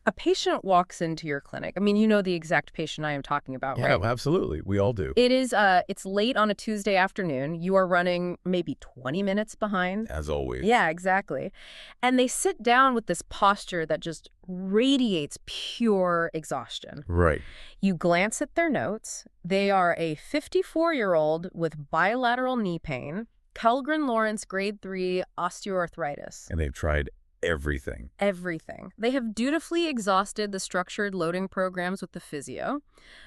A patient walks into your clinic. I mean, you know the exact patient I am talking about, Yeah, right? absolutely. We all do. It's late on a Tuesday afternoon. You are running maybe 20 minutes behind. As always. Yeah, exactly. And they sit down with this posture that just radiates pure exhaustion. Right. You glance at their notes. They are a 54-year-old with bilateral knee pain, Kellgren-Lawrence grade 3 osteoarthritis. And they've tried everything. Everything. They have dutifully exhausted the structured loading programs with the physio.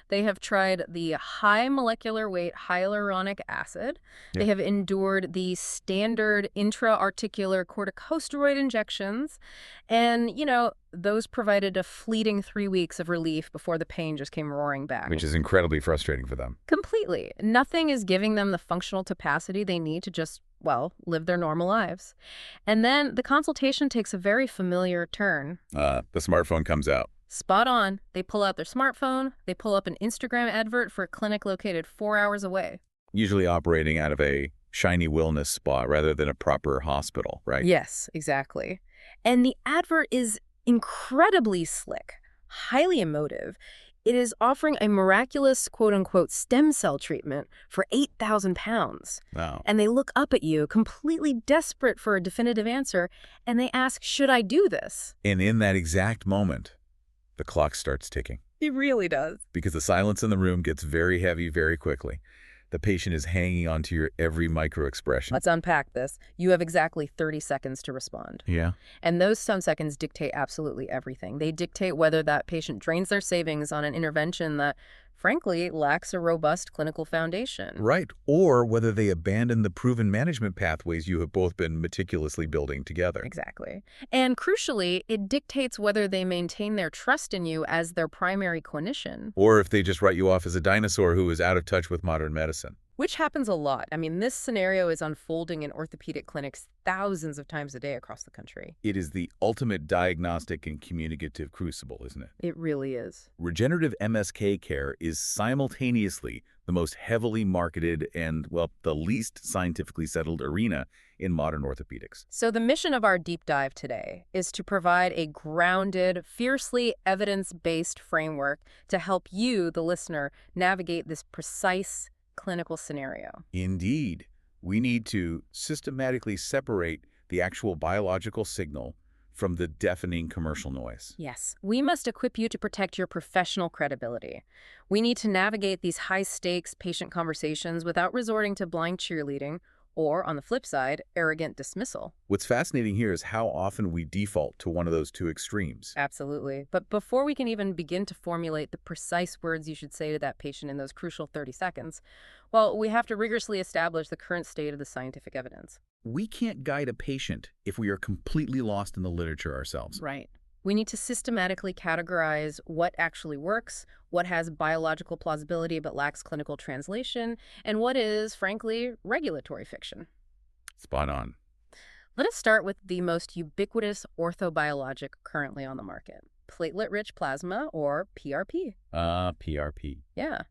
They have tried the high molecular weight hyaluronic acid. Yeah. They have endured the standard intra-articular corticosteroid injections. And, those provided a fleeting 3 weeks of relief before the pain just came roaring back. Which is incredibly frustrating for them. Completely. Nothing is giving them the functional capacity they need to just, live their normal lives. And then the consultation takes a very familiar turn. The smartphone comes out. Spot on. They pull out their smartphone. They pull up an Instagram advert for a clinic located 4 hours away. Usually operating out of a shiny wellness spa rather than a proper hospital, right? Yes, exactly. And the advert is incredibly slick, highly emotive. It is offering a miraculous, quote-unquote, stem cell treatment for 8,000 pounds. Wow. And they look up at you, completely desperate for a definitive answer, and they ask, should I do this? And in that exact moment, the clock starts ticking. It really does. Because the silence in the room gets very heavy very quickly. The patient is hanging on to your every micro-expression. Let's unpack this. You have exactly 30 seconds to respond. Yeah. And those some seconds dictate absolutely everything. They dictate whether that patient drains their savings on an intervention that, frankly, lacks a robust clinical foundation. Right. Or whether they abandon the proven management pathways you have both been meticulously building together. Exactly. And crucially, it dictates whether they maintain their trust in you as their primary clinician. Or if they just write you off as a dinosaur who is out of touch with modern medicine. Which happens a lot. I mean, this scenario is unfolding in orthopedic clinics thousands of times a day across the country. It is the ultimate diagnostic and communicative crucible, isn't it? It really is. Regenerative MSK care is simultaneously the most heavily marketed and, the least scientifically settled arena in modern orthopedics. So the mission of our deep dive today is to provide a grounded, fiercely evidence-based framework to help you, the listener, navigate this precise clinical scenario. Indeed. We need to systematically separate the actual biological signal from the deafening commercial noise. Yes, we must equip you to protect your professional credibility. We need to navigate these high-stakes patient conversations without resorting to blind cheerleading or, on the flip side, arrogant dismissal. What's fascinating here is how often we default to one of those two extremes. Absolutely. But before we can even begin to formulate the precise words you should say to that patient in those crucial 30 seconds, we have to rigorously establish the current state of the scientific evidence. We can't guide a patient if we are completely lost in the literature ourselves. Right. We need to systematically categorize what actually works, what has biological plausibility but lacks clinical translation, and what is, frankly, regulatory fiction. Spot on. Let us start with the most ubiquitous orthobiologic currently on the market, platelet-rich plasma, or PRP. PRP. Yeah.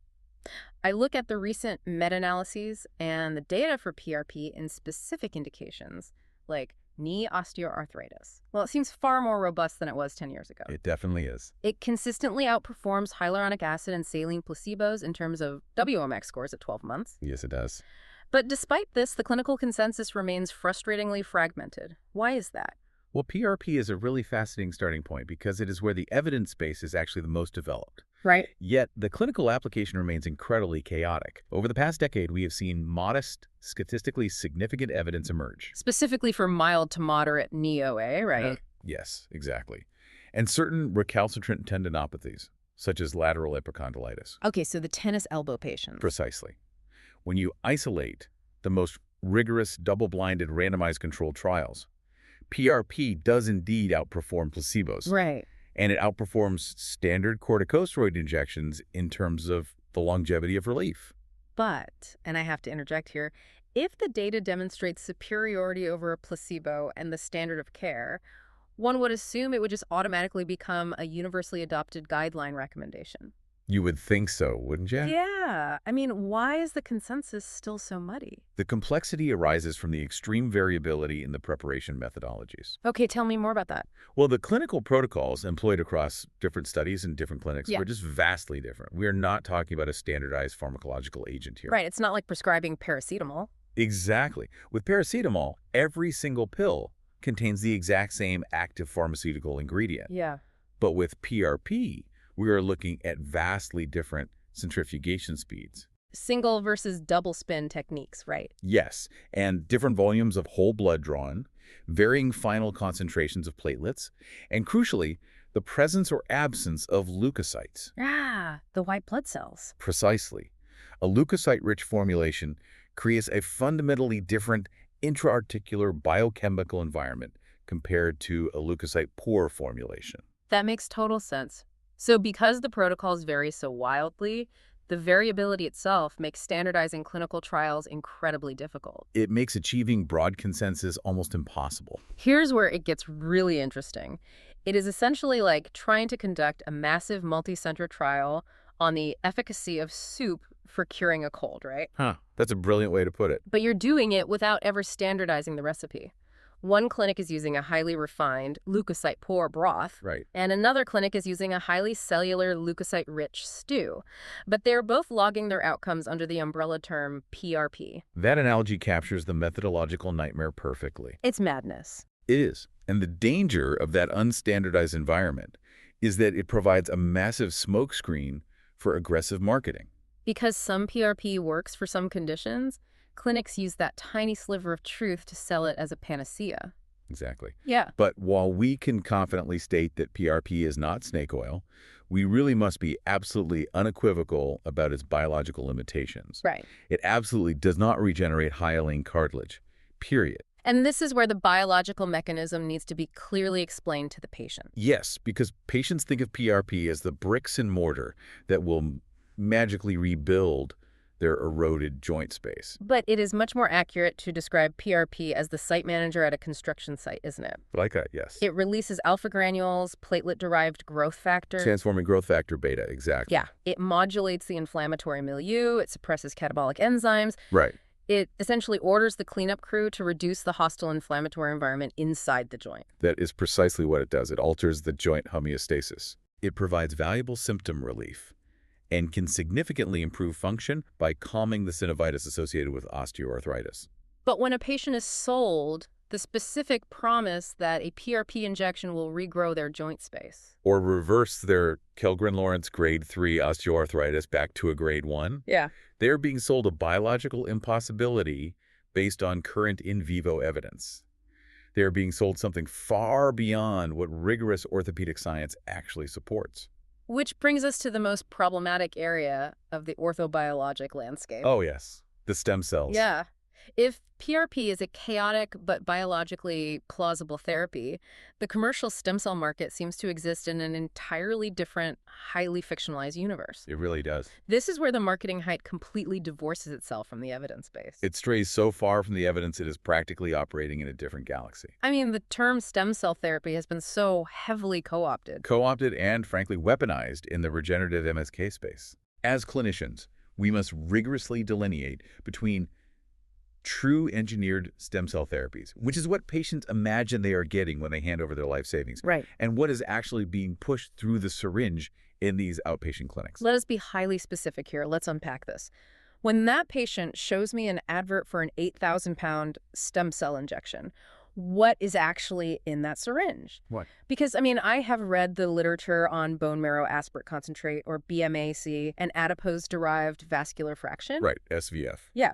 I look at the recent meta-analyses and the data for PRP in specific indications, like knee osteoarthritis. Well, it seems far more robust than it was 10 years ago. It definitely is. It consistently outperforms hyaluronic acid and saline placebos in terms of WMX scores at 12 months. Yes, it does. But despite this, the clinical consensus remains frustratingly fragmented. Why is that? Well, PRP is a really fascinating starting point because it is where the evidence base is actually the most developed. Right. Yet, the clinical application remains incredibly chaotic. Over the past decade, we have seen modest, statistically significant evidence emerge. Specifically for mild to moderate knee OA, right? Yes, exactly. And certain recalcitrant tendinopathies, such as lateral epicondylitis. Okay, so the tennis elbow patients. Precisely. When you isolate the most rigorous double-blinded randomized controlled trials, PRP does indeed outperform placebos. Right. And it outperforms standard corticosteroid injections in terms of the longevity of relief. But, and I have to interject here, if the data demonstrates superiority over a placebo and the standard of care, one would assume it would just automatically become a universally adopted guideline recommendation. You would think so, wouldn't you? Yeah. I mean, why is the consensus still so muddy? The complexity arises from the extreme variability in the preparation methodologies. Okay, tell me more about that. Well, the clinical protocols employed across different studies and different clinics Yeah. were just vastly different. We are not talking about a standardized pharmacological agent here. Right, it's not like prescribing paracetamol. Exactly. With paracetamol, every single pill contains the exact same active pharmaceutical ingredient. Yeah. But with PRP, we are looking at vastly different centrifugation speeds. Single versus double spin techniques, right? Yes, and different volumes of whole blood drawn, varying final concentrations of platelets, and crucially, the presence or absence of leukocytes. Ah, the white blood cells. Precisely. A leukocyte-rich formulation creates a fundamentally different intra-articular biochemical environment compared to a leukocyte-poor formulation. That makes total sense. So because the protocols vary so wildly, the variability itself makes standardizing clinical trials incredibly difficult. It makes achieving broad consensus almost impossible. Here's where it gets really interesting. It is essentially like trying to conduct a massive multi-center trial on the efficacy of soup for curing a cold, right? That's a brilliant way to put it. But you're doing it without ever standardizing the recipe. One clinic is using a highly refined leukocyte-poor broth, Right. and another clinic is using a highly cellular leukocyte-rich stew. But they're both logging their outcomes under the umbrella term PRP. That analogy captures the methodological nightmare perfectly. It's madness. It is. And the danger of that unstandardized environment is that it provides a massive smokescreen for aggressive marketing. Because some PRP works for some conditions, clinics use that tiny sliver of truth to sell it as a panacea. Exactly. Yeah. But while we can confidently state that PRP is not snake oil, we really must be absolutely unequivocal about its biological limitations. Right. It absolutely does not regenerate hyaline cartilage, period. And this is where the biological mechanism needs to be clearly explained to the patient. Yes, because patients think of PRP as the bricks and mortar that will magically rebuild their eroded joint space. But it is much more accurate to describe PRP as the site manager at a construction site, isn't it? Like that, yes. It releases alpha granules, platelet-derived growth factor. Transforming growth factor beta, exactly. Yeah. It modulates the inflammatory milieu. It suppresses catabolic enzymes. Right. It essentially orders the cleanup crew to reduce the hostile inflammatory environment inside the joint. That is precisely what it does. It alters the joint homeostasis. It provides valuable symptom relief and can significantly improve function by calming the synovitis associated with osteoarthritis. But when a patient is sold the specific promise that a PRP injection will regrow their joint space. Or reverse their Kellgren-Lawrence grade 3 osteoarthritis back to a grade 1. Yeah. They're being sold a biological impossibility based on current in vivo evidence. They're being sold something far beyond what rigorous orthopedic science actually supports. Which brings us to the most problematic area of the orthobiologic landscape. Oh, yes. The stem cells. Yeah. If PRP is a chaotic but biologically plausible therapy, the commercial stem cell market seems to exist in an entirely different, highly fictionalized universe. It really does. This is where the marketing hype completely divorces itself from the evidence base. It strays so far from the evidence it is practically operating in a different galaxy. I mean, the term stem cell therapy has been so heavily co-opted. Co-opted and, frankly, weaponized in the regenerative MSK space. As clinicians, we must rigorously delineate between true engineered stem cell therapies, which is what patients imagine they are getting when they hand over their life savings, Right. and what is actually being pushed through the syringe in these outpatient clinics. Let us be highly specific here. Let's unpack this. When that patient shows me an advert for an 8,000-pound stem cell injection, what is actually in that syringe? What? Because, I mean, I have read the literature on bone marrow aspirate concentrate, or BMAC, and adipose-derived vascular fraction. Right, SVF. Yeah.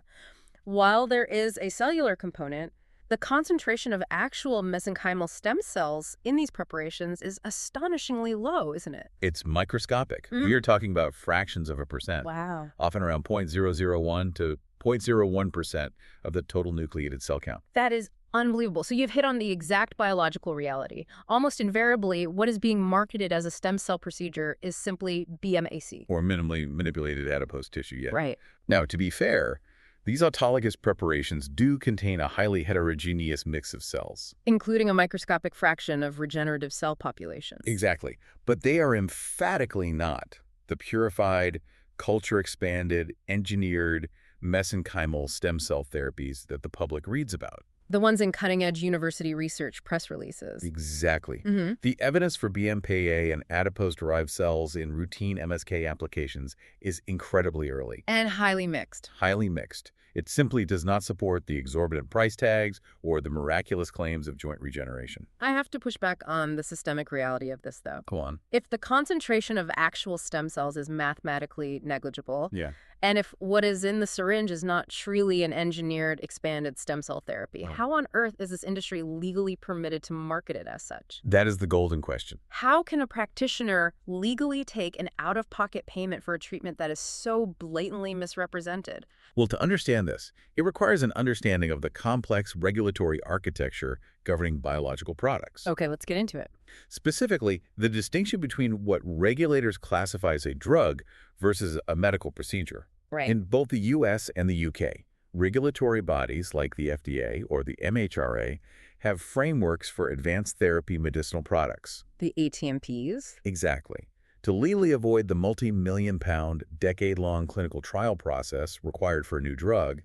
While there is a cellular component, the concentration of actual mesenchymal stem cells in these preparations is astonishingly low, isn't it? It's microscopic. Mhm. We are talking about fractions of a percent, Wow. often around 0.001 to 0.01% of the total nucleated cell count. That is unbelievable. So you've hit on the exact biological reality. Almost invariably, what is being marketed as a stem cell procedure is simply BMAC. Or minimally manipulated adipose tissue yet. Right. Now, to be fair, these autologous preparations do contain a highly heterogeneous mix of cells. Including a microscopic fraction of regenerative cell populations. Exactly. But they are emphatically not The purified, culture-expanded, engineered, mesenchymal stem cell therapies that the public reads about. The ones in cutting-edge university research press releases. Exactly. Mm-hmm. The evidence for BMPA and adipose-derived cells in routine MSK applications is incredibly early. And highly mixed. Highly mixed. It simply does not support the exorbitant price tags or the miraculous claims of joint regeneration. I have to push back on the systemic reality of this, though. Go on. If the concentration of actual stem cells is mathematically negligible, Yeah. and if what is in the syringe is not truly an engineered, expanded stem cell therapy, how on earth is this industry legally permitted to market it as such? That is the golden question. How can a practitioner legally take an out-of-pocket payment for a treatment that is so blatantly misrepresented? Well, to understand this, it requires an understanding of the complex regulatory architecture governing biological products. Okay, let's get into it. Specifically, the distinction between what regulators classify as a drug versus a medical procedure. Right. In both the U.S. and the U.K., regulatory bodies like the FDA or the MHRA have frameworks for advanced therapy medicinal products. The ATMPs? Exactly. To legally avoid the multi-million-pound, decade-long clinical trial process required for a new drug,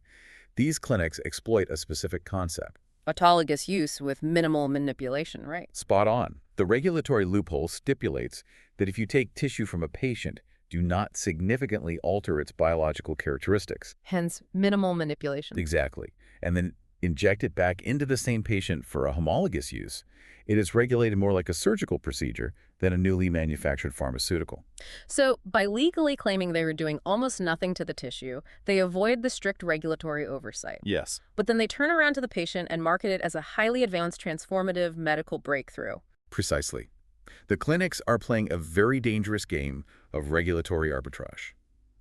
these clinics exploit a specific concept. Autologous use with minimal manipulation, right? Spot on. The regulatory loophole stipulates that if you take tissue from a patient, do not significantly alter its biological characteristics. Hence, minimal manipulation. Exactly. And then inject it back into the same patient for a homologous use. It is regulated more like a surgical procedure than a newly manufactured pharmaceutical. So, by legally claiming they were doing almost nothing to the tissue, they avoid the strict regulatory oversight. Yes. But then they turn around to the patient and market it as a highly advanced transformative medical breakthrough. Precisely. The clinics are playing a very dangerous game of regulatory arbitrage.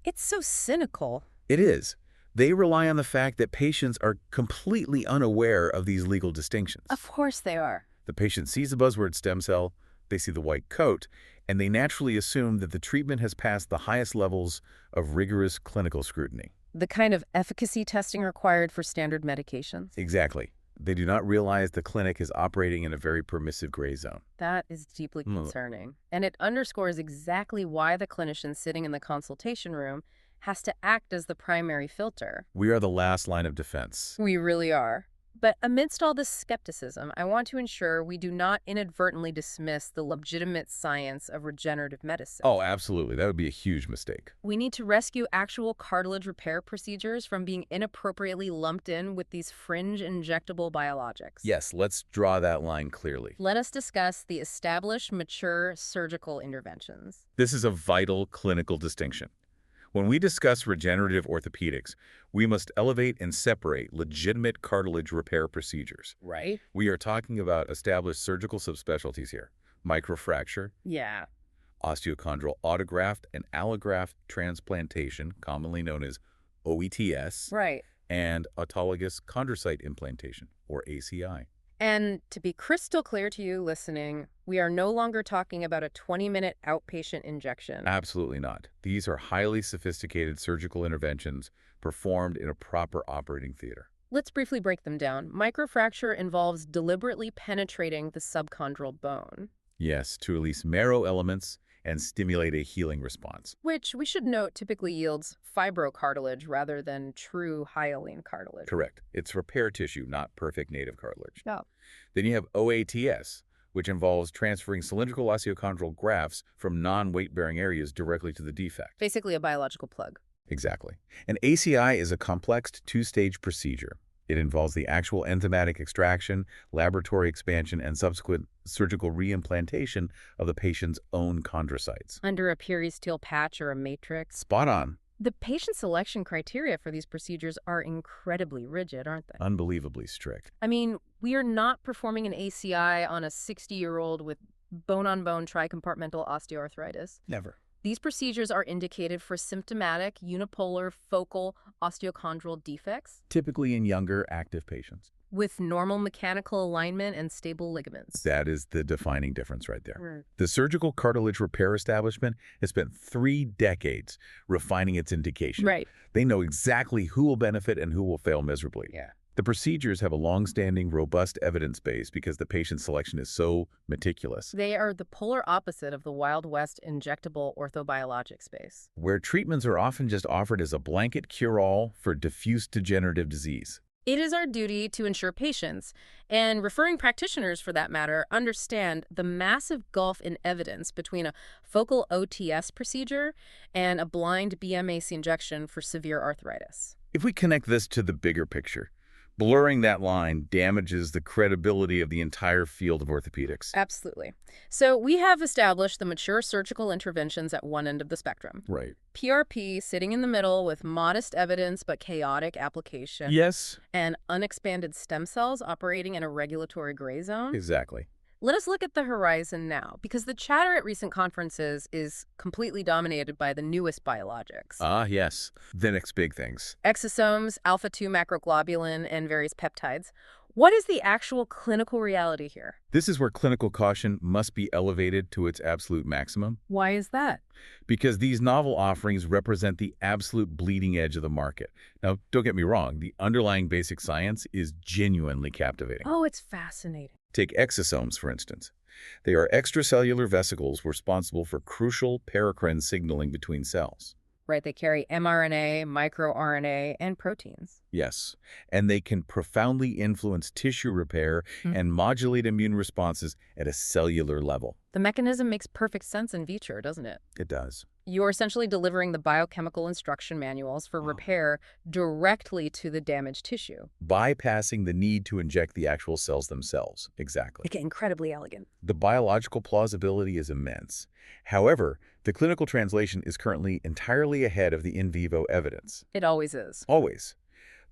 It's so cynical. It is. They rely on the fact that patients are completely unaware of these legal distinctions. Of course they are. The patient sees the buzzword stem cell, they see the white coat, and they naturally assume that the treatment has passed the highest levels of rigorous clinical scrutiny. The kind of efficacy testing required for standard medications. Exactly. They do not realize the clinic is operating in a very permissive gray zone. That is deeply concerning. And it underscores exactly why the clinician sitting in the consultation room has to act as the primary filter. We are the last line of defense. We really are. But amidst all this skepticism, I want to ensure we do not inadvertently dismiss the legitimate science of regenerative medicine. Oh, absolutely. That would be a huge mistake. We need to rescue actual cartilage repair procedures from being inappropriately lumped in with these fringe injectable biologics. Yes, let's draw that line clearly. Let us discuss the established, mature surgical interventions. This is a vital clinical distinction. When we discuss regenerative orthopedics, we must elevate and separate legitimate cartilage repair procedures. Right? We are talking about established surgical subspecialties here. Microfracture, Yeah. osteochondral autograft and allograft transplantation, commonly known as OETS, Right. and autologous chondrocyte implantation, or ACI. And to be crystal clear to you listening, we are no longer talking about a 20-minute outpatient injection. Absolutely not. These are highly sophisticated surgical interventions performed in a proper operating theater. Let's briefly break them down. Microfracture involves deliberately penetrating the subchondral bone, Yes, to release marrow elements and stimulate a healing response. which we should note typically yields fibrocartilage rather than true hyaline cartilage. Correct. It's repair tissue, not perfect native cartilage. Yeah. Then you have OATS, which involves transferring cylindrical osteochondral grafts from non-weight-bearing areas directly to the defect. Basically a biological plug. Exactly. An ACI is a complex two-stage procedure. It involves the actual enzymatic extraction, laboratory expansion, and subsequent surgical reimplantation of the patient's own chondrocytes. Under a peristeel patch or a matrix. Spot on. The patient selection criteria for these procedures are incredibly rigid, aren't they? Unbelievably strict. I mean, we are not performing an ACI on a 60-year-old with bone-on-bone tricompartmental osteoarthritis. Never. These procedures are indicated for symptomatic, unipolar, focal osteochondral defects Typically in younger, active patients. with normal mechanical alignment and stable ligaments. That is the defining difference right there. Right. The surgical cartilage repair establishment has spent 3 decades refining its indication. Right. They know exactly who will benefit and who will fail miserably. Yeah. The procedures have a long-standing, robust evidence base because the patient selection is so meticulous, They are the polar opposite of the Wild West injectable orthobiologic space. where treatments are often just offered as a blanket cure-all for diffuse degenerative disease. It is our duty to ensure patients, and referring practitioners for that matter, understand the massive gulf in evidence between a focal OTS procedure and a blind BMAC injection for severe arthritis. If we connect this to the bigger picture, blurring that line damages the credibility of the entire field of orthopedics. Absolutely. So we have established the mature surgical interventions at one end of the spectrum. Right. PRP sitting in the middle with modest evidence but chaotic application. Yes, And unexpanded stem cells operating in a regulatory gray zone. exactly. Let us look at the horizon now, because the chatter at recent conferences is completely dominated by the newest biologics. Ah, yes. The next big things. Exosomes, alpha-2 macroglobulin, and various peptides. What is the actual clinical reality here? This is where clinical caution must be elevated to its absolute maximum, Why is that? because these novel offerings represent the absolute bleeding edge of the market. Now, don't get me wrong, the underlying basic science is genuinely captivating. Oh, it's fascinating. Take exosomes, for instance. They are extracellular vesicles responsible for crucial paracrine signaling between cells. Right, they carry mRNA, microRNA, and proteins. Yes, and they can profoundly influence tissue repair and modulate immune responses at a cellular level. The mechanism makes perfect sense in vitro, doesn't it? It does. You're essentially delivering the biochemical instruction manuals for repair directly to the damaged tissue. Bypassing the need to inject the actual cells themselves. Exactly. Make it incredibly elegant. The biological plausibility is immense. However, the clinical translation is currently entirely ahead of the in vivo evidence. It always is. Always.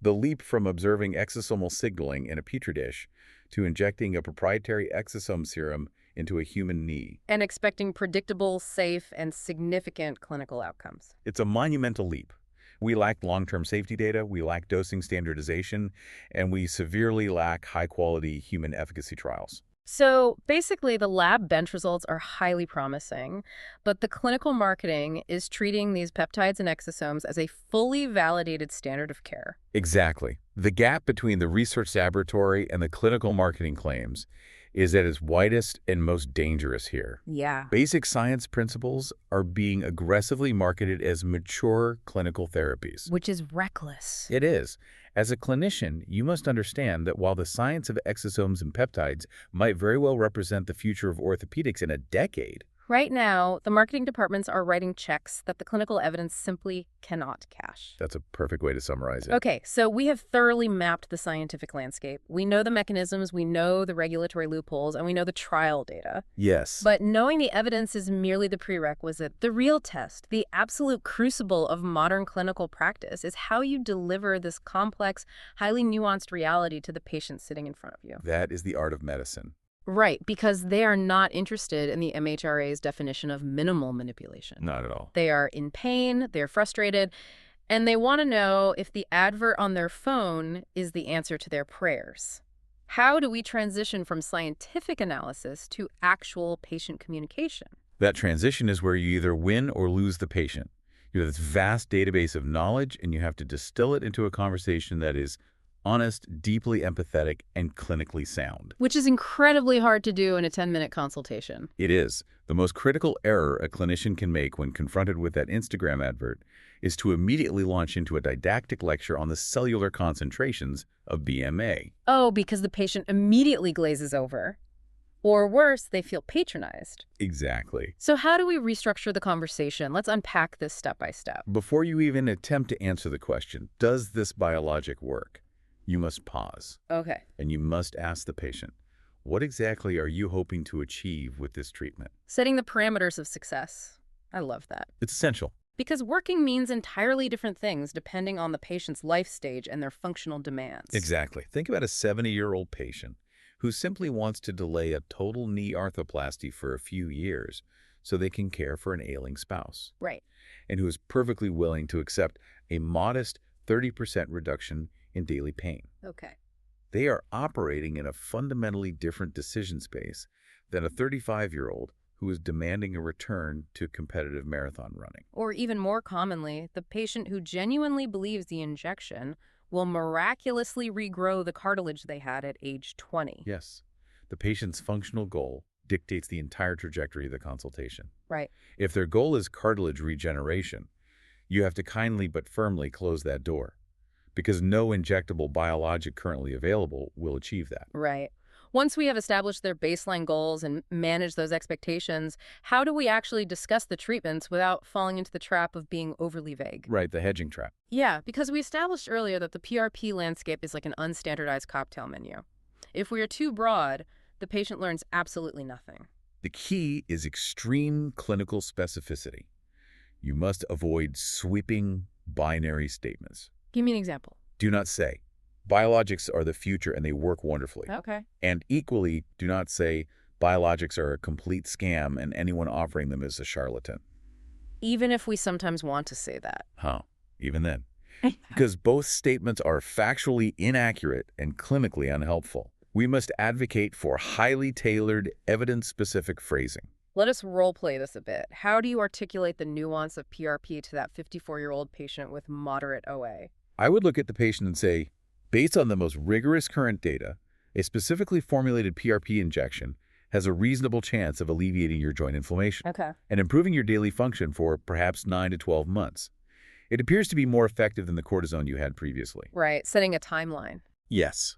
The leap from observing exosomal signaling in a petri dish to injecting a proprietary exosome serum into a human knee. And expecting predictable, safe, and significant clinical outcomes. It's a monumental leap. We lack long-term safety data, we lack dosing standardization, and we severely lack high-quality human efficacy trials. So basically, the lab bench results are highly promising, but the clinical marketing is treating these peptides and exosomes as a fully validated standard of care. Exactly. The gap between the research laboratory and the clinical marketing claims is at its widest and most dangerous here. Yeah. Basic science principles are being aggressively marketed as mature clinical therapies. Which is reckless. It is. As a clinician, you must understand that while the science of exosomes and peptides might very well represent the future of orthopedics in a decade, Right now, the marketing departments are writing checks that the clinical evidence simply cannot cash. that's a perfect way to summarize it. Okay, so we have thoroughly mapped the scientific landscape. We know the mechanisms, we know the regulatory loopholes, and we know the trial data. Yes. But knowing the evidence is merely the prerequisite. The real test, the absolute crucible of modern clinical practice, is how you deliver this complex, highly nuanced reality to the patient sitting in front of you. That is the art of medicine. Right, because they are not interested in the MHRA's definition of minimal manipulation. Not at all. They are in pain, they're frustrated, and they want to know if the advert on their phone is the answer to their prayers. How do we transition from scientific analysis to actual patient communication? That transition is where you either win or lose the patient. You have this vast database of knowledge, and you have to distill it into a conversation that is honest, deeply empathetic, and clinically sound. Which is incredibly hard to do in a 10-minute consultation. It is. The most critical error a clinician can make when confronted with that Instagram advert is to immediately launch into a didactic lecture on the cellular concentrations of BMA. Oh, because the patient immediately glazes over. Or worse, they feel patronized. Exactly. So how do we restructure the conversation? Let's unpack this step by step. Before you even attempt to answer the question, does this biologic work? You must pause, Okay. and you must ask the patient, what exactly are you hoping to achieve with this treatment? Setting the parameters of success. I love that. It's essential. Because working means entirely different things depending on the patient's life stage and their functional demands. Exactly. Think about a 70-year-old patient who simply wants to delay a total knee arthroplasty for a few years so they can care for an ailing spouse. Right. And who is perfectly willing to accept a modest 30% reduction in daily pain. Okay. They are operating in a fundamentally different decision space than a 35-year-old who is demanding a return to competitive marathon running. Or even more commonly, the patient who genuinely believes the injection will miraculously regrow the cartilage they had at age 20. Yes. The patient's functional goal dictates the entire trajectory of the consultation. Right. If their goal is cartilage regeneration, you have to kindly but firmly close that door, because no injectable biologic currently available will achieve that. Right. Once we have established their baseline goals and managed those expectations, how do we actually discuss the treatments without falling into the trap of being overly vague? Right, the hedging trap. Yeah, because we established earlier that the PRP landscape is like an unstandardized cocktail menu. If we are too broad, the patient learns absolutely nothing. The key is extreme clinical specificity. You must avoid sweeping binary statements. Give me an example. Do not say, biologics are the future and they work wonderfully. Okay. And equally, do not say, biologics are a complete scam and anyone offering them is a charlatan. Even if we sometimes want to say that. Huh, even then. Because both statements are factually inaccurate and clinically unhelpful. We must advocate for highly tailored, evidence-specific phrasing. Let us role-play this a bit. How do you articulate the nuance of PRP to that 54-year-old patient with moderate OA? I would look at the patient and say, based on the most rigorous current data, a specifically formulated PRP injection has a reasonable chance of alleviating your joint inflammation and improving your daily function for perhaps 9 to 12 months. It appears to be more effective than the cortisone you had previously. Right, setting a timeline. Yes.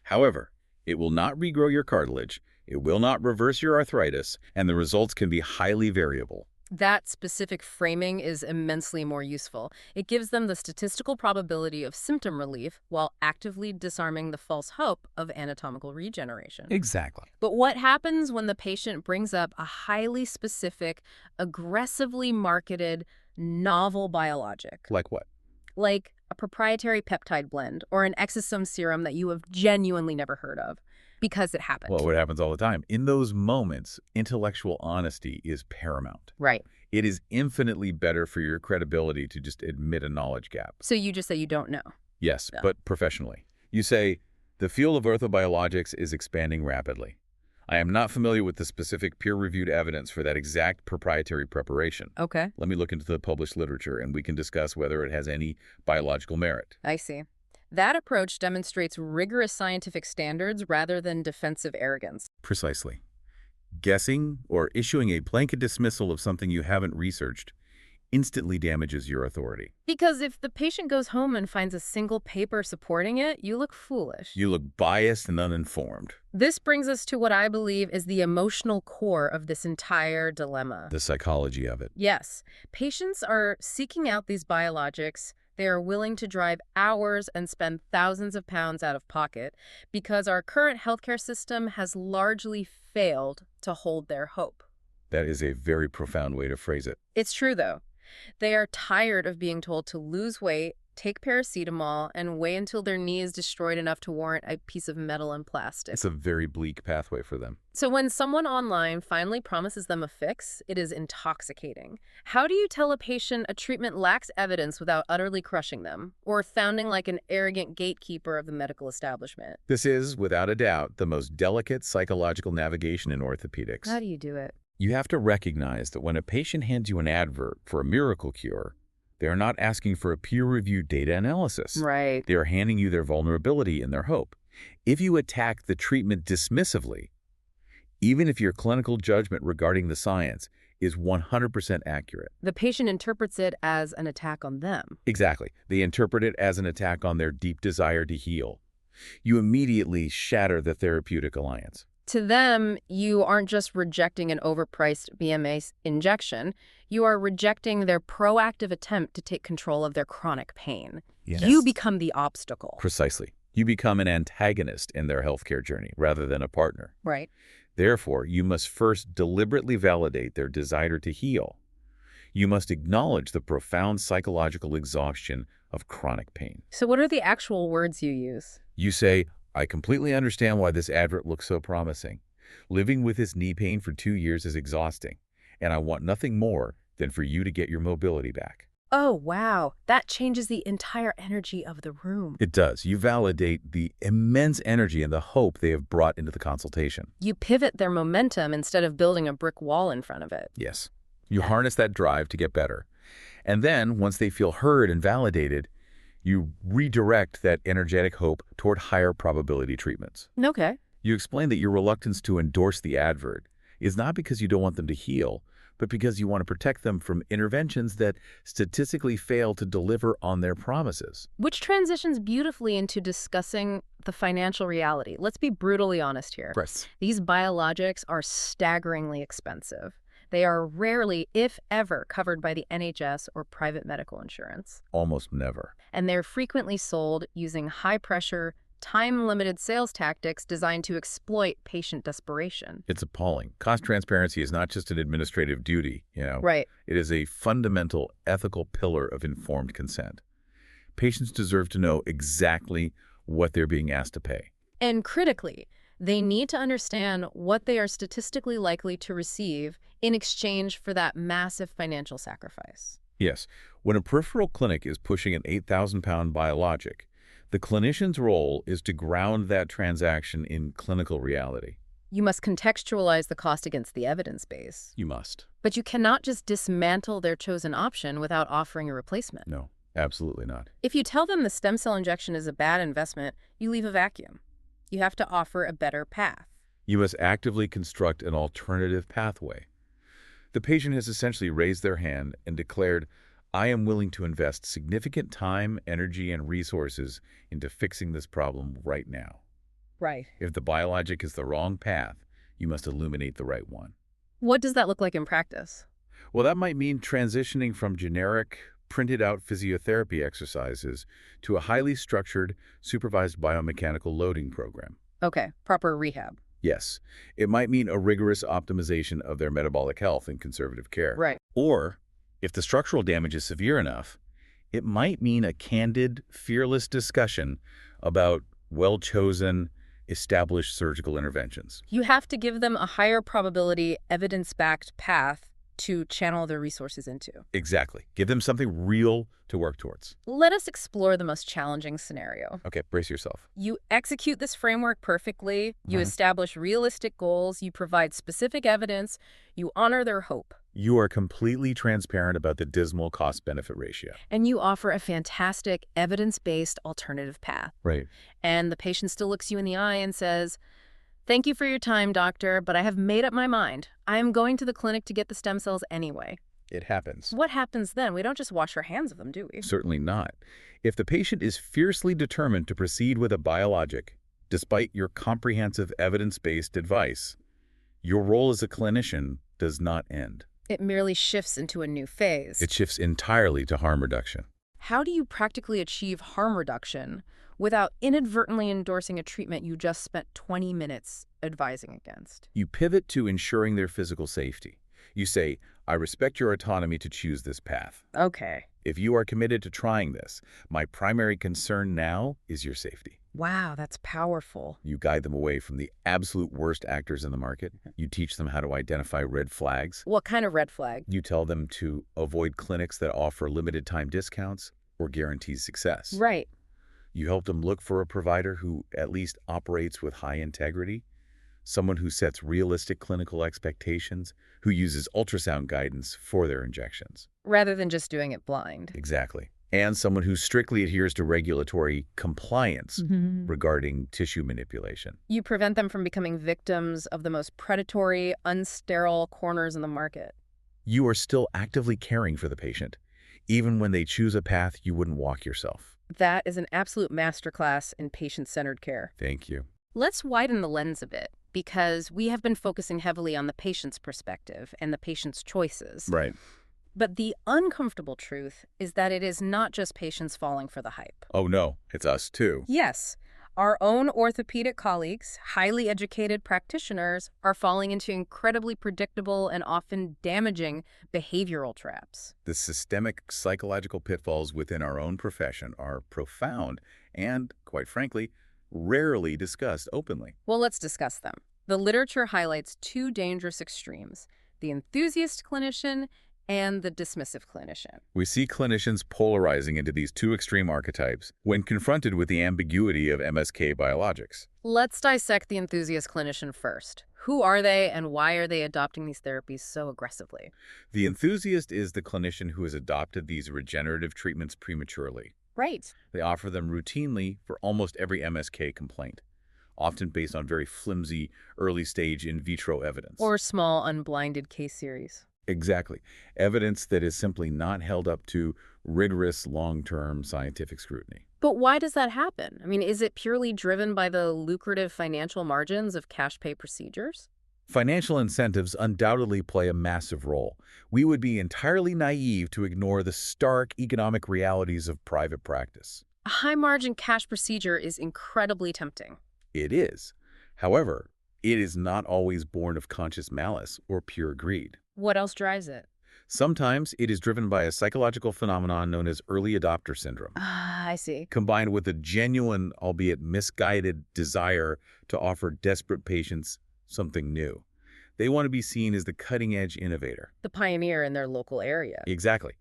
However, it will not regrow your cartilage, it will not reverse your arthritis, and the results can be highly variable. That specific framing is immensely more useful. It gives them the statistical probability of symptom relief while actively disarming the false hope of anatomical regeneration. Exactly. But what happens when the patient brings up a highly specific, aggressively marketed, novel biologic? Like what? Like a proprietary peptide blend or an exosome serum that you have genuinely never heard of because it happened. Well, it happens all the time. In those moments, intellectual honesty is paramount. Right. It is infinitely better for your credibility to just admit a knowledge gap. So you just say you don't know. Yes, No. but professionally. You say, the field of orthobiologics is expanding rapidly. I am not familiar with the specific peer-reviewed evidence for that exact proprietary preparation. Okay. Let me look into the published literature and we can discuss whether it has any biological merit. I see. That approach demonstrates rigorous scientific standards rather than defensive arrogance. Precisely. Guessing or issuing a blanket dismissal of something you haven't researched instantly damages your authority. Because if the patient goes home and finds a single paper supporting it, you look foolish. You look biased and uninformed. This brings us to what I believe is the emotional core of this entire dilemma. The psychology of it. Yes, patients are seeking out these biologics. They are willing to drive hours and spend thousands of pounds out of pocket because our current healthcare system has largely failed to hold their hope. That is a very profound way to phrase it. It's true, though. They are tired of being told to lose weight, take paracetamol, and wait until their knee is destroyed enough to warrant a piece of metal and plastic. It's a very bleak pathway for them. So when someone online finally promises them a fix, it is intoxicating. How do you tell a patient a treatment lacks evidence without utterly crushing them, or sounding like an arrogant gatekeeper of the medical establishment? This is, without a doubt, the most delicate psychological navigation in orthopedics. How do you do it? You have to recognize that when a patient hands you an advert for a miracle cure, they are not asking for a peer-reviewed data analysis. Right. They are handing you their vulnerability and their hope. If you attack the treatment dismissively, even if your clinical judgment regarding the science is 100% accurate. The patient interprets it as an attack on them. Exactly. They interpret it as an attack on their deep desire to heal. You immediately shatter the therapeutic alliance. To them, you aren't just rejecting an overpriced BMA injection. You are rejecting their proactive attempt to take control of their chronic pain. Yes. You become the obstacle. Precisely. You become an antagonist in their healthcare journey rather than a partner. Right. Therefore, you must first deliberately validate their desire to heal. You must acknowledge the profound psychological exhaustion of chronic pain. So what are the actual words you use? You say, I completely understand why this advert looks so promising. Living with this knee pain for 2 years is exhausting, and I want nothing more than for you to get your mobility back. Oh, wow. That changes the entire energy of the room. It does. You validate the immense energy and the hope they have brought into the consultation. You pivot their momentum instead of building a brick wall in front of it. Yes. You harness that drive to get better. And then, once they feel heard and validated, You redirect that energetic hope toward higher probability treatments. Okay. You explain that your reluctance to endorse the advert is not because you don't want them to heal, but because you want to protect them from interventions that statistically fail to deliver on their promises. Which transitions beautifully into discussing the financial reality. Let's be brutally honest here. Press. These biologics are staggeringly expensive. They are rarely, if ever, covered by the NHS or private medical insurance. Almost never. And they're frequently sold using high-pressure, time-limited sales tactics designed to exploit patient desperation. It's appalling. Cost transparency is not just an administrative duty, Right. It is a fundamental ethical pillar of informed consent. Patients deserve to know exactly what they're being asked to pay. And critically, they need to understand what they are statistically likely to receive in exchange for that massive financial sacrifice. Yes, when a peripheral clinic is pushing an 8,000-pound biologic, the clinician's role is to ground that transaction in clinical reality. You must contextualize the cost against the evidence base. You must. But you cannot just dismantle their chosen option without offering a replacement. No, absolutely not. If you tell them the stem cell injection is a bad investment, you leave a vacuum. You have to offer a better path. You must actively construct an alternative pathway. The patient has essentially raised their hand and declared, I am willing to invest significant time, energy, and resources into fixing this problem right now. Right. If the biologic is the wrong path, you must illuminate the right one. What does that look like in practice? Well, that might mean transitioning from generic, printed-out physiotherapy exercises to a highly structured, supervised biomechanical loading program. Okay, proper rehab. Yes, it might mean a rigorous optimization of their metabolic health in conservative care. Right. Or, if the structural damage is severe enough, it might mean a candid, fearless discussion about well-chosen, established surgical interventions. You have to give them a higher probability, evidence-backed path to channel their resources into. Exactly. Give them something real to work towards. Let us explore the most challenging scenario. Okay, brace yourself. You execute this framework perfectly, you establish realistic goals, you provide specific evidence, you honor their hope. You are completely transparent about the dismal cost-benefit ratio. And you offer a fantastic, evidence-based alternative path. Right. And the patient still looks you in the eye and says, thank you for your time, doctor, but I have made up my mind. I am going to the clinic to get the stem cells anyway. It happens. What happens then? We don't just wash our hands of them, do we? Certainly not. If the patient is fiercely determined to proceed with a biologic, despite your comprehensive evidence-based advice, your role as a clinician does not end. It merely shifts into a new phase. It shifts entirely to harm reduction. How do you practically achieve harm reduction without inadvertently endorsing a treatment you just spent 20 minutes advising against? You pivot to ensuring their physical safety. You say, I respect your autonomy to choose this path. Okay. If you are committed to trying this, my primary concern now is your safety. Wow, that's powerful. You guide them away from the absolute worst actors in the market. You teach them how to identify red flags. What kind of red flag? You tell them to avoid clinics that offer limited time discounts or guarantees success. Right. You help them look for a provider who at least operates with high integrity, someone who sets realistic clinical expectations, who uses ultrasound guidance for their injections. Rather than just doing it blind. Exactly. And someone who strictly adheres to regulatory compliance regarding tissue manipulation. You prevent them from becoming victims of the most predatory, unsterile corners in the market. You are still actively caring for the patient, even when they choose a path you wouldn't walk yourself. That is an absolute masterclass in patient-centered care. Thank you. Let's widen the lens a bit, because we have been focusing heavily on the patient's perspective and the patient's choices. Right. But the uncomfortable truth is that it is not just patients falling for the hype. Oh no, it's us too. Yes, our own orthopedic colleagues, highly educated practitioners, are falling into incredibly predictable and often damaging behavioral traps. The systemic psychological pitfalls within our own profession are profound and, quite frankly, rarely discussed openly. Well, let's discuss them. The literature highlights two dangerous extremes: the enthusiast clinician and the dismissive clinician. We see clinicians polarizing into these two extreme archetypes when confronted with the ambiguity of MSK biologics. Let's dissect the enthusiast clinician first. Who are they and why are they adopting these therapies so aggressively? The enthusiast is the clinician who has adopted these regenerative treatments prematurely. Right. They offer them routinely for almost every MSK complaint, often based on very flimsy early-stage in vitro evidence. Or small, unblinded case series. Exactly. Evidence that is simply not held up to rigorous long-term scientific scrutiny. But why does that happen? I mean, is it purely driven by the lucrative financial margins of cash pay procedures? Financial incentives undoubtedly play a massive role. We would be entirely naive to ignore the stark economic realities of private practice. A high-margin cash procedure is incredibly tempting. It is. However, it is not always born of conscious malice or pure greed. What else drives it? Sometimes it is driven by a psychological phenomenon known as early adopter syndrome, Ah, I see. combined with a genuine, albeit misguided, desire to offer desperate patients something new. They want to be seen as the cutting-edge innovator. The pioneer in their local area. Exactly.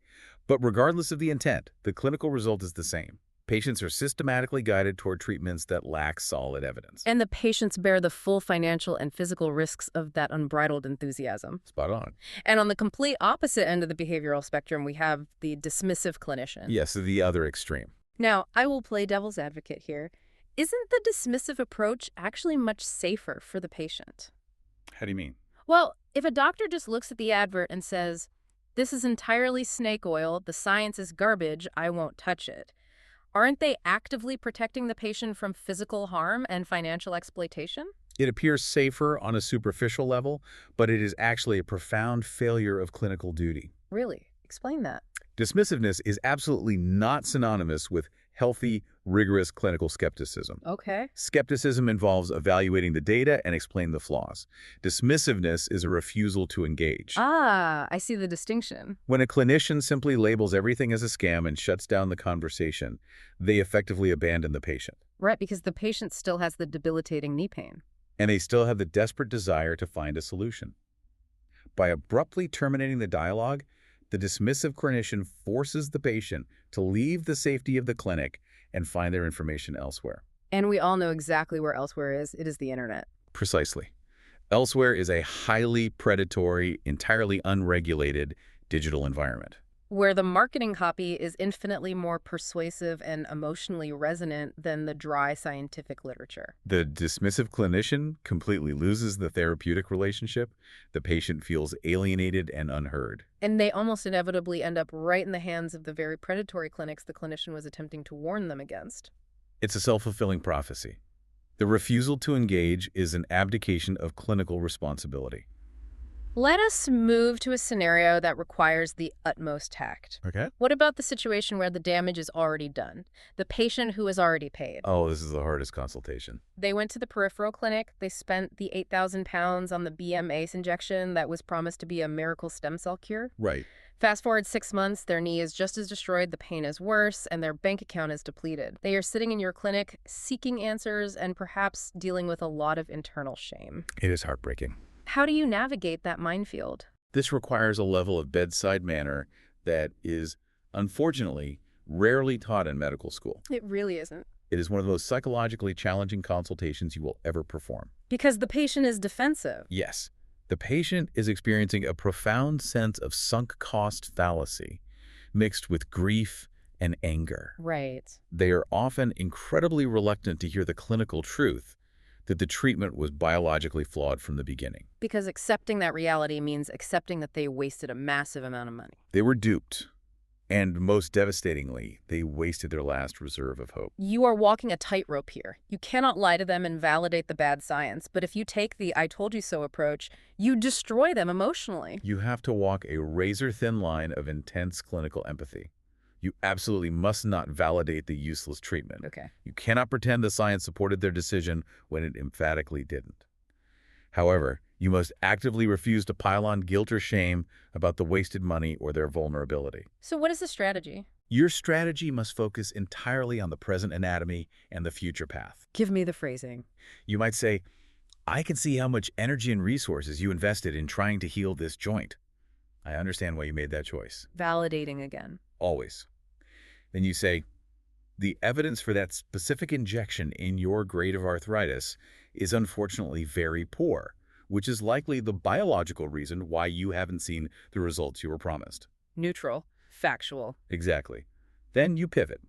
But regardless of the intent, the clinical result is the same. Patients are systematically guided toward treatments that lack solid evidence. And the patients bear the full financial and physical risks of that unbridled enthusiasm. Spot on. And on the complete opposite end of the behavioral spectrum, we have the dismissive clinician. Yes, the other extreme. Now, I will play devil's advocate here. Isn't the dismissive approach actually much safer for the patient? How do you mean? Well, if a doctor just looks at the advert and says, "This is entirely snake oil, the science is garbage, I won't touch it," aren't they actively protecting the patient from physical harm and financial exploitation? It appears safer on a superficial level, but it is actually a profound failure of clinical duty. Really? Explain that. Dismissiveness is absolutely not synonymous with healthy, rigorous clinical skepticism. Okay. Skepticism involves evaluating the data and explaining the flaws. Dismissiveness is a refusal to engage. Ah, I see the distinction. When a clinician simply labels everything as a scam and shuts down the conversation, they effectively abandon the patient. Right, because the patient still has the debilitating knee pain. And they still have the desperate desire to find a solution. By abruptly terminating the dialogue, the dismissive clinician forces the patient to leave the safety of the clinic and find their information elsewhere. And we all know exactly where elsewhere is. It is the internet. Precisely. Elsewhere is a highly predatory, entirely unregulated digital environment. Where the marketing copy is infinitely more persuasive and emotionally resonant than the dry scientific literature. The dismissive clinician completely loses the therapeutic relationship. The patient feels alienated and unheard. And they almost inevitably end up right in the hands of the very predatory clinics the clinician was attempting to warn them against. It's a self-fulfilling prophecy. The refusal to engage is an abdication of clinical responsibility. Let us move to a scenario that requires the utmost tact. Okay. What about the situation where the damage is already done? The patient who has already paid. Oh, this is the hardest consultation. They went to the peripheral clinic. They spent the 8,000 pounds on the BMACE injection that was promised to be a miracle stem cell cure. Right. Fast forward 6 months, their knee is just as destroyed, the pain is worse, and their bank account is depleted. They are sitting in your clinic, seeking answers, and perhaps dealing with a lot of internal shame. It is heartbreaking. How do you navigate that minefield? This requires a level of bedside manner that is, unfortunately, rarely taught in medical school. It really isn't. It is one of the most psychologically challenging consultations you will ever perform. Because the patient is defensive. Yes, the patient is experiencing a profound sense of sunk cost fallacy mixed with grief and anger. Right. They are often incredibly reluctant to hear the clinical truth that the treatment was biologically flawed from the beginning. Because accepting that reality means accepting that they wasted a massive amount of money. They were duped, and most devastatingly, they wasted their last reserve of hope. You are walking a tightrope here. You cannot lie to them and validate the bad science, but if you take the "I told you so" approach, you destroy them emotionally. You have to walk a razor-thin line of intense clinical empathy. You absolutely must not validate the useless treatment. Okay. You cannot pretend the science supported their decision when it emphatically didn't. However, you must actively refuse to pile on guilt or shame about the wasted money or their vulnerability. So what is the strategy? Your strategy must focus entirely on the present anatomy and the future path. Give me the phrasing. You might say, "I can see how much energy and resources you invested in trying to heal this joint. I understand why you made that choice." Validating again. Always. Then you say, "The evidence for that specific injection in your grade of arthritis is unfortunately very poor, which is likely the biological reason why you haven't seen the results you were promised." Neutral. Factual. Exactly. Then you pivot.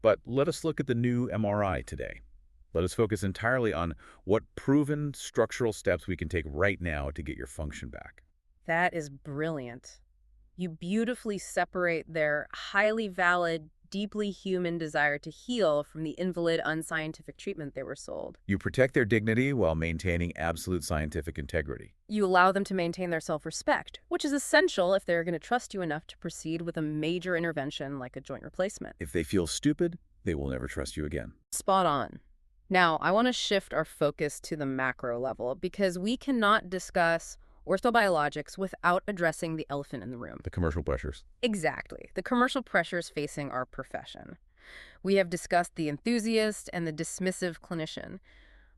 But let us look at the new MRI today. Let us focus entirely on what proven structural steps we can take right now to get your function back. That is brilliant. You beautifully separate their highly valid, deeply human desire to heal from the invalid, unscientific treatment they were sold. You protect their dignity while maintaining absolute scientific integrity. You allow them to maintain their self-respect, which is essential if they're going to trust you enough to proceed with a major intervention like a joint replacement. If they feel stupid, they will never trust you again. Spot on. Now, I want to shift our focus to the macro level because we cannot discuss orthobiologics without addressing the elephant in the room. The commercial pressures. Exactly. The commercial pressures facing our profession. We have discussed the enthusiast and the dismissive clinician.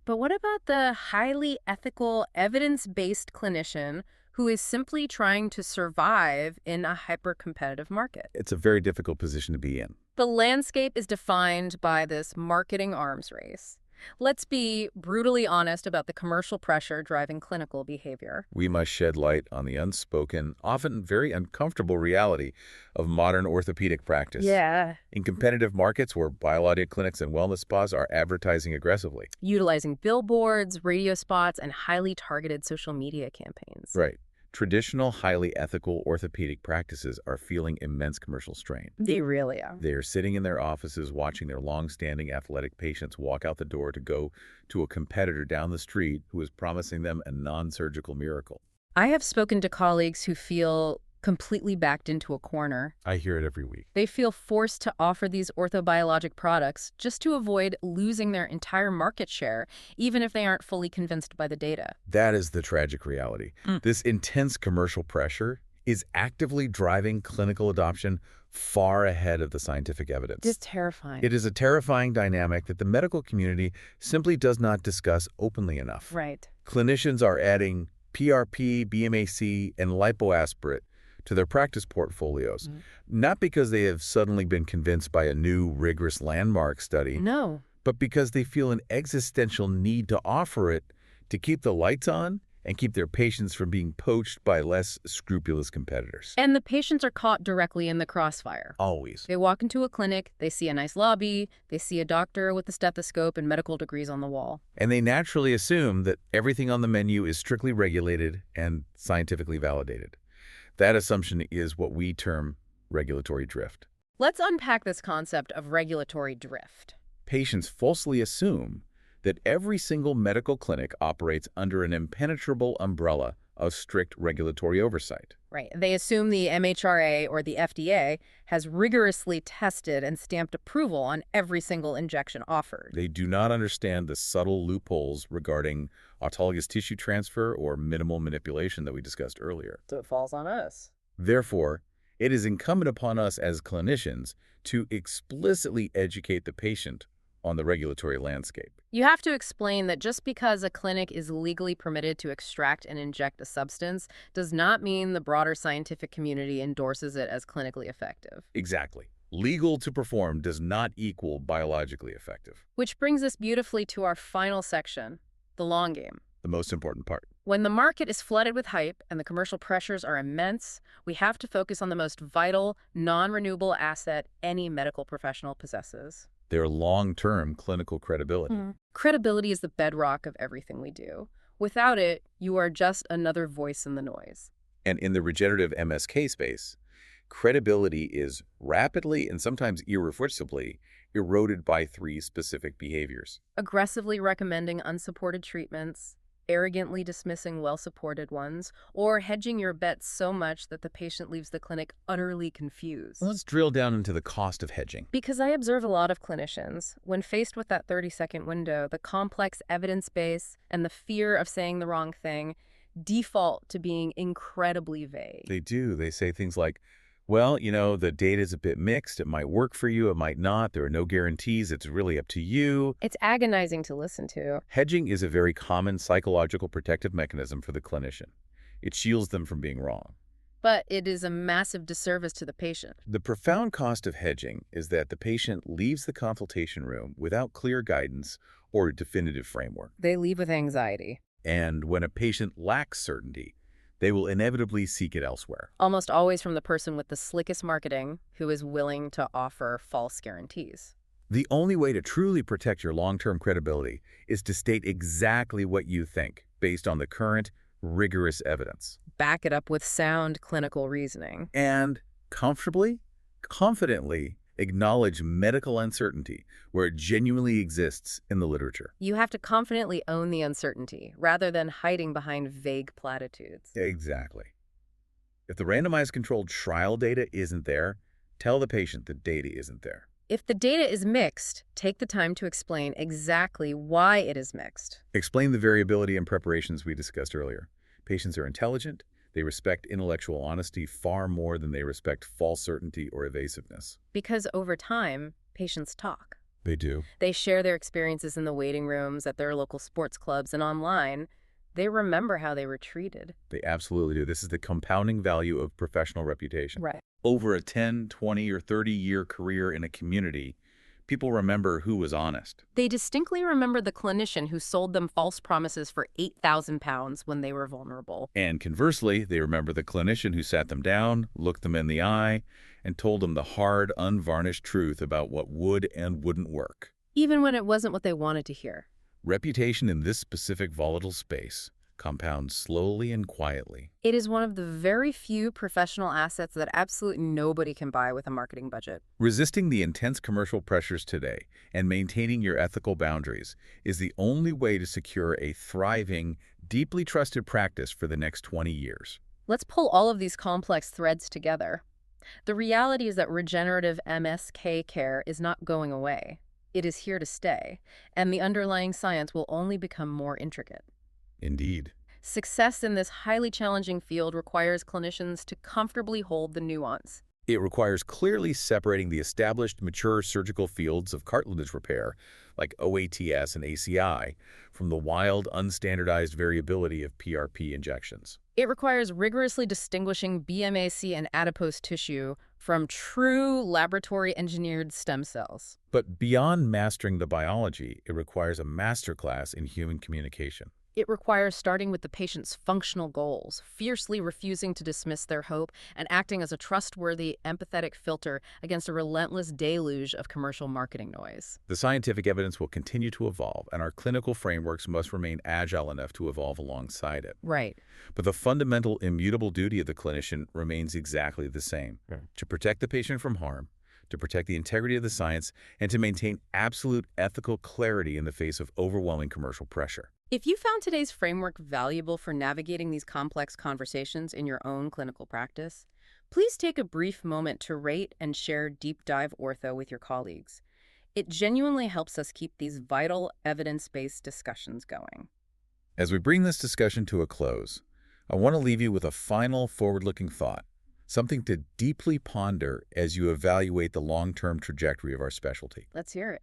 But what about the highly ethical, evidence-based clinician who is simply trying to survive in a hyper-competitive market? It's a very difficult position to be in. The landscape is defined by this marketing arms race. Let's be brutally honest about the commercial pressure driving clinical behavior. We must shed light on the unspoken, often very uncomfortable reality of modern orthopedic practice. Yeah. In competitive markets where biologic clinics and wellness spas are advertising aggressively. Utilizing billboards, radio spots, and highly targeted social media campaigns. Right. Traditional, highly ethical orthopedic practices are feeling immense commercial strain. They really are. They are sitting in their offices watching their long-standing athletic patients walk out the door to go to a competitor down the street who is promising them a non-surgical miracle. I have spoken to colleagues who feel completely backed into a corner. I hear it every week. They feel forced to offer these orthobiologic products just to avoid losing their entire market share, even if they aren't fully convinced by the data. That is the tragic reality. This intense commercial pressure is actively driving clinical adoption far ahead of the scientific evidence. It's terrifying. It is a terrifying dynamic that the medical community simply does not discuss openly enough. Right. Clinicians are adding PRP, BMAC, and lipoaspirate to their practice portfolios, not because they have suddenly been convinced by a new, rigorous landmark study, No. but because they feel an existential need to offer it to keep the lights on and keep their patients from being poached by less scrupulous competitors. And the patients are caught directly in the crossfire. Always. They walk into a clinic, they see a nice lobby, they see a doctor with a stethoscope and medical degrees on the wall. And they naturally assume that everything on the menu is strictly regulated and scientifically validated. That assumption is what we term regulatory drift. Let's unpack this concept of regulatory drift. Patients falsely assume that every single medical clinic operates under an impenetrable umbrella of strict regulatory oversight. Right. They assume the MHRA or the FDA has rigorously tested and stamped approval on every single injection offered. They do not understand the subtle loopholes regarding autologous tissue transfer or minimal manipulation that we discussed earlier. So it falls on us. Therefore, it is incumbent upon us as clinicians to explicitly educate the patient on the regulatory landscape. You have to explain that just because a clinic is legally permitted to extract and inject a substance does not mean the broader scientific community endorses it as clinically effective. Exactly. Legal to perform does not equal biologically effective. Which brings us beautifully to our final section, the long game. The most important part. When the market is flooded with hype and the commercial pressures are immense, we have to focus on the most vital, non-renewable asset any medical professional possesses. Their long-term clinical credibility. Credibility is the bedrock of everything we do. Without it, you are just another voice in the noise. And in the regenerative MSK space, credibility is rapidly and sometimes irreversibly eroded by three specific behaviors. Aggressively recommending unsupported treatments, arrogantly dismissing well-supported ones, or hedging your bets so much that the patient leaves the clinic utterly confused. Let's drill down into the cost of hedging. Because I observe a lot of clinicians, when faced with that 30-second window, the complex evidence base and the fear of saying the wrong thing default to being incredibly vague. They do. They say things like, well, you know, the data is a bit mixed. It might work for you. It might not. There are no guarantees. It's really up to you. It's agonizing to listen to. Hedging is a very common psychological protective mechanism for the clinician. It shields them from being wrong. But it is a massive disservice to the patient. The profound cost of hedging is that the patient leaves the consultation room without clear guidance or definitive framework. They leave with anxiety. And when a patient lacks certainty, they will inevitably seek it elsewhere. Almost always from the person with the slickest marketing who is willing to offer false guarantees. The only way to truly protect your long-term credibility is to state exactly what you think based on the current, rigorous evidence. Back it up with sound clinical reasoning. And comfortably, confidently acknowledge medical uncertainty where it genuinely exists in the literature. You have to confidently own the uncertainty, rather than hiding behind vague platitudes. Exactly. If the randomized controlled trial data isn't there, tell the patient the data isn't there. If the data is mixed, take the time to explain exactly why it is mixed. Explain the variability in preparations we discussed earlier. Patients are intelligent. They respect intellectual honesty far more than they respect false certainty or evasiveness. Because over time, patients talk. They do. They share their experiences in the waiting rooms, at their local sports clubs, and online. They remember how they were treated. They absolutely do. This is the compounding value of professional reputation. Right. Over a 10, 20, or 30-year career in a community, people remember who was honest. They distinctly remember the clinician who sold them false promises for £8,000 when they were vulnerable. And conversely, they remember the clinician who sat them down, looked them in the eye, and told them the hard, unvarnished truth about what would and wouldn't work. Even when it wasn't what they wanted to hear. Reputation in this specific volatile space compounds slowly and quietly. It is one of the very few professional assets that absolutely nobody can buy with a marketing budget. Resisting the intense commercial pressures today and maintaining your ethical boundaries is the only way to secure a thriving, deeply trusted practice for the next 20 years. Let's pull all of these complex threads together. The reality is that regenerative MSK care is not going away. It is here to stay, and the underlying science will only become more intricate. Indeed. Success in this highly challenging field requires clinicians to comfortably hold the nuance. It requires clearly separating the established, mature surgical fields of cartilage repair, like OATS and ACI, from the wild, unstandardized variability of PRP injections. It requires rigorously distinguishing BMAC and adipose tissue from true laboratory-engineered stem cells. But beyond mastering the biology, it requires a masterclass in human communication. It requires starting with the patient's functional goals, fiercely refusing to dismiss their hope, and acting as a trustworthy, empathetic filter against a relentless deluge of commercial marketing noise. The scientific evidence will continue to evolve, and our clinical frameworks must remain agile enough to evolve alongside it. Right. But the fundamental, immutable duty of the clinician remains exactly the same: to protect the patient from harm, to protect the integrity of the science, and to maintain absolute ethical clarity in the face of overwhelming commercial pressure. If you found today's framework valuable for navigating these complex conversations in your own clinical practice, please take a brief moment to rate and share Deep Dive Ortho with your colleagues. It genuinely helps us keep these vital, evidence-based discussions going. As we bring this discussion to a close, I want to leave you with a final forward-looking thought, something to deeply ponder as you evaluate the long-term trajectory of our specialty. Let's hear it.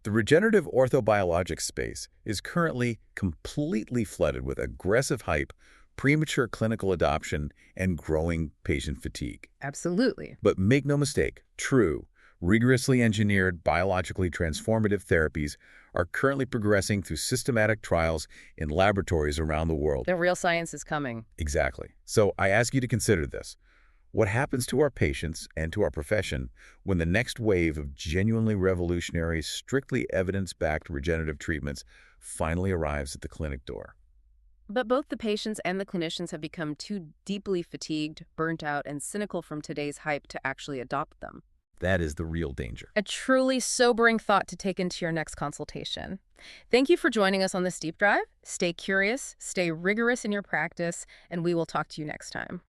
The regenerative orthobiologics space is currently completely flooded with aggressive hype, premature clinical adoption, and growing patient fatigue. Absolutely. But make no mistake, true, rigorously engineered, biologically transformative therapies are currently progressing through systematic trials in laboratories around the world. The real science is coming. Exactly. So I ask you to consider this. What happens to our patients and to our profession when the next wave of genuinely revolutionary, strictly evidence-backed regenerative treatments finally arrives at the clinic door? But both the patients and the clinicians have become too deeply fatigued, burnt out, and cynical from today's hype to actually adopt them. That is the real danger. A truly sobering thought to take into your next consultation. Thank you for joining us on this deep dive. Stay curious, stay rigorous in your practice, and we will talk to you next time.